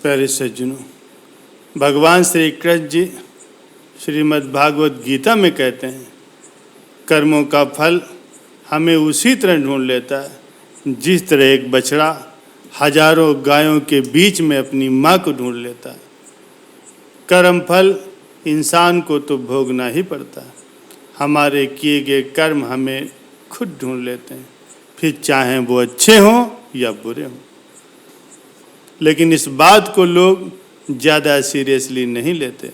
प्यारे सज्जनों, भगवान श्री कृष्ण जी श्रीमद् भागवत गीता में कहते हैं, कर्मों का फल हमें उसी तरह ढूंढ लेता है जिस तरह एक बछड़ा हजारों गायों के बीच में अपनी माँ को ढूंढ लेता है। कर्म फल इंसान को तो भोगना ही पड़ता है। हमारे किए गए कर्म हमें खुद ढूंढ लेते हैं, फिर चाहे वो अच्छे हों या बुरे हों। लेकिन इस बात को लोग ज़्यादा सीरियसली नहीं लेते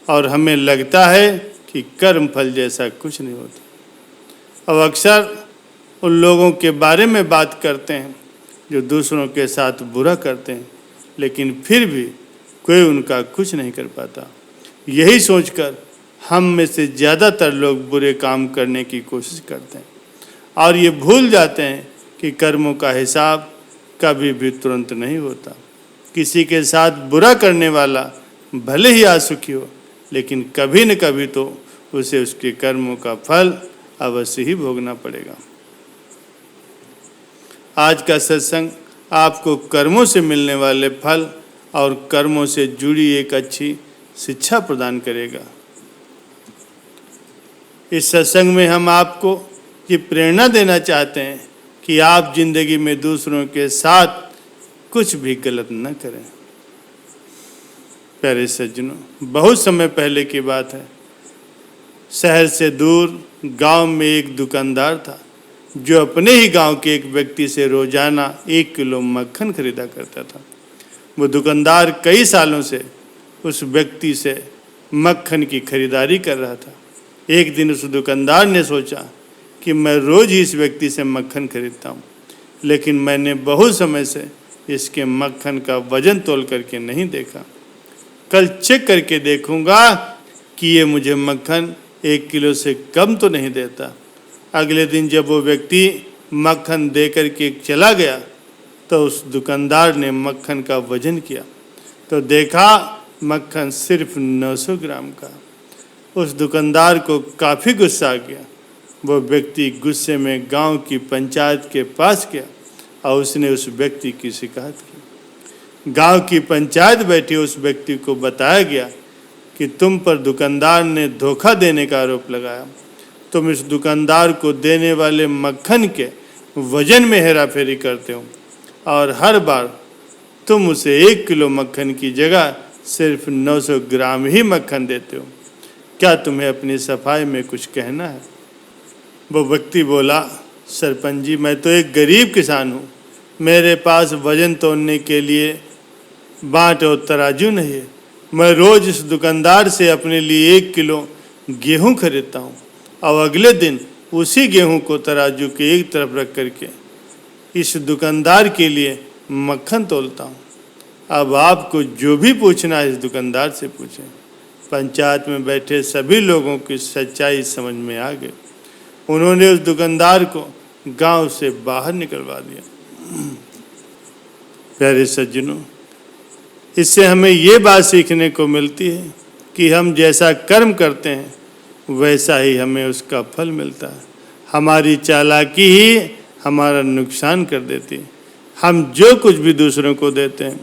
और हमें लगता है कि कर्म फल जैसा कुछ नहीं होता। अब अक्सर उन लोगों के बारे में बात करते हैं जो दूसरों के साथ बुरा करते हैं, लेकिन फिर भी कोई उनका कुछ नहीं कर पाता। यही सोचकर हम में से ज़्यादातर लोग बुरे काम करने की कोशिश करते हैं और ये भूल जाते हैं कि कर्मों का हिसाब कभी भी तुरंत नहीं होता। किसी के साथ बुरा करने वाला भले ही आसुखी हो, लेकिन कभी न कभी तो उसे उसके कर्मों का फल अवश्य ही भोगना पड़ेगा। आज का सत्संग आपको कर्मों से मिलने वाले फल और कर्मों से जुड़ी एक अच्छी शिक्षा प्रदान करेगा। इस सत्संग में हम आपको ये प्रेरणा देना चाहते हैं कि आप जिंदगी में दूसरों के साथ कुछ भी गलत न करें। प्यारे सज्जनों, बहुत समय पहले की बात है। शहर से दूर गांव में एक दुकानदार था जो अपने ही गांव के एक व्यक्ति से रोजाना 1 किलो मक्खन खरीदा करता था। वो दुकानदार कई सालों से उस व्यक्ति से मक्खन की खरीदारी कर रहा था। एक दिन उस दुकानदार ने सोचा कि मैं रोज ही इस व्यक्ति से मक्खन खरीदता हूँ, लेकिन मैंने बहुत समय से इसके मक्खन का वजन तोल करके नहीं देखा। कल चेक करके देखूंगा कि ये मुझे मक्खन 1 किलो से कम तो नहीं देता। अगले दिन जब वो व्यक्ति मक्खन दे करके चला गया तो उस दुकानदार ने मक्खन का वजन किया तो देखा मक्खन सिर्फ 900 ग्राम का। उस दुकानदार को काफ़ी गुस्सा आ गया। वो व्यक्ति गुस्से में गांव की पंचायत के पास गया और उसने उस व्यक्ति की शिकायत की। गांव की पंचायत बैठी उस व्यक्ति को बताया गया कि तुम पर दुकानदार ने धोखा देने का आरोप लगाया। तुम इस दुकानदार को देने वाले मक्खन के वजन में हेराफेरी करते हो और हर बार तुम उसे 1 किलो मक्खन की जगह सिर्फ 900 ग्राम ही मक्खन देते हो। क्या तुम्हें अपनी सफाई में कुछ कहना है? वो व्यक्ति बोला, सरपंच जी, मैं तो एक गरीब किसान हूँ। मेरे पास वजन तोलने के लिए बाट और तराजू नहीं है। मैं रोज इस दुकानदार से अपने लिए 1 किलो गेहूँ खरीदता हूँ और अगले दिन उसी गेहूँ को तराजू के एक तरफ रख करके इस दुकानदार के लिए मक्खन तोलता हूँ। अब आपको जो भी पूछना है इस दुकानदार से पूछें। पंचायत में बैठे सभी लोगों की सच्चाई समझ में आ गई। उन्होंने उस दुकानदार को गांव से बाहर निकलवा दिया। प्यारे सज्जनों, इससे हमें ये बात सीखने को मिलती है कि हम जैसा कर्म करते हैं वैसा ही हमें उसका फल मिलता है। हमारी चालाकी ही हमारा नुकसान कर देती है। हम जो कुछ भी दूसरों को देते हैं,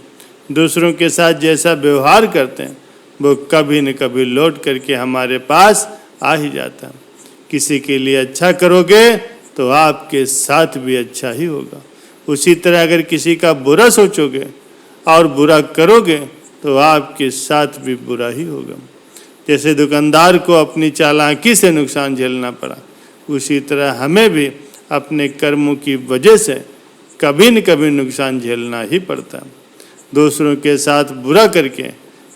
दूसरों के साथ जैसा व्यवहार करते हैं, वो कभी न कभी लौट करके हमारे पास आ ही जाता है। किसी के लिए अच्छा करोगे तो आपके साथ भी अच्छा ही होगा। उसी तरह अगर किसी का बुरा सोचोगे और बुरा करोगे तो आपके साथ भी बुरा ही होगा। जैसे दुकानदार को अपनी चालाकी से नुकसान झेलना पड़ा, उसी तरह हमें भी अपने कर्मों की वजह से कभी न कभी नुकसान झेलना ही पड़ता है। दूसरों के साथ बुरा करके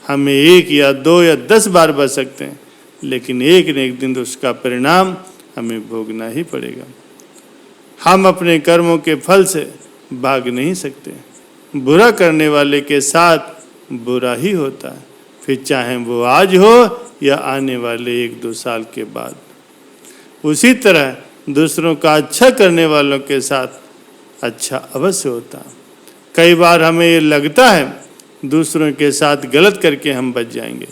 हमें 1 या 2 या 10 बार बच सकते हैं, लेकिन एक न एक दिन उसका परिणाम हमें भोगना ही पड़ेगा। हम अपने कर्मों के फल से भाग नहीं सकते। बुरा करने वाले के साथ बुरा ही होता है, फिर चाहे वो आज हो या आने वाले 1-2 साल के बाद। उसी तरह दूसरों का अच्छा करने वालों के साथ अच्छा अवश्य होता है। कई बार हमें ये लगता है दूसरों के साथ गलत करके हम बच जाएंगे,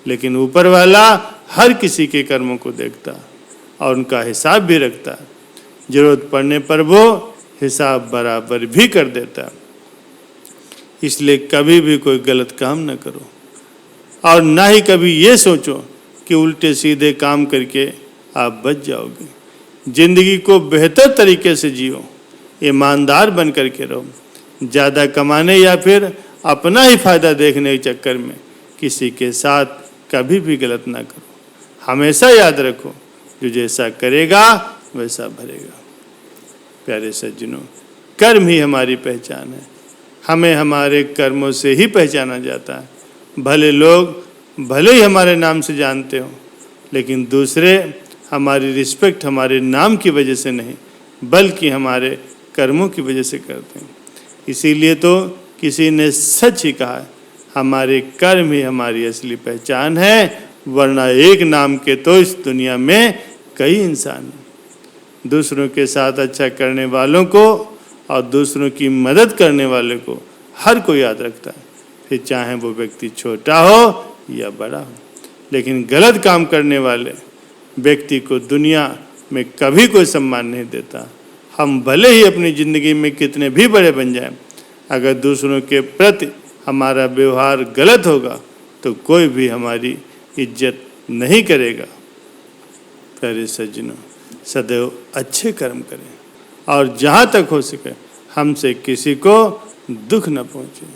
लेकिन ऊपर वाला हर किसी के कर्मों को देखता है और उनका हिसाब भी रखता है। जरूरत पड़ने पर वो हिसाब बराबर भी कर देता है। इसलिए कभी भी कोई गलत काम न करो और ना ही कभी ये सोचो कि उल्टे सीधे काम करके आप बच जाओगे। जिंदगी को बेहतर तरीके से जियो, ईमानदार बन करके रहो। ज़्यादा कमाने या फिर अपना ही फायदा देखने के चक्कर में किसी के साथ कभी भी गलत ना करो। हमेशा याद रखो, जो जैसा करेगा वैसा भरेगा। प्यारे सज्जनों, कर्म ही हमारी पहचान है। हमें हमारे कर्मों से ही पहचाना जाता है। भले लोग भले ही हमारे नाम से जानते हो, लेकिन दूसरे हमारी रिस्पेक्ट हमारे नाम की वजह से नहीं, बल्कि हमारे कर्मों की वजह से करते हैं। इसीलिए तो किसी ने सच ही कहा है, हमारे कर्म ही हमारी असली पहचान है, वरना एक नाम के तो इस दुनिया में कई इंसान हैं। दूसरों के साथ अच्छा करने वालों को और दूसरों की मदद करने वाले को हर कोई याद रखता है, फिर चाहे वो व्यक्ति छोटा हो या बड़ा हो। लेकिन गलत काम करने वाले व्यक्ति को दुनिया में कभी कोई सम्मान नहीं देता। हम भले ही अपनी ज़िंदगी में कितने भी बड़े बन जाएं, अगर दूसरों के प्रति हमारा व्यवहार गलत होगा तो कोई भी हमारी इज्जत नहीं करेगा। प्यारे सज्जनों, सदैव अच्छे कर्म करें और जहाँ तक हो सके हमसे किसी को दुख न पहुँचे।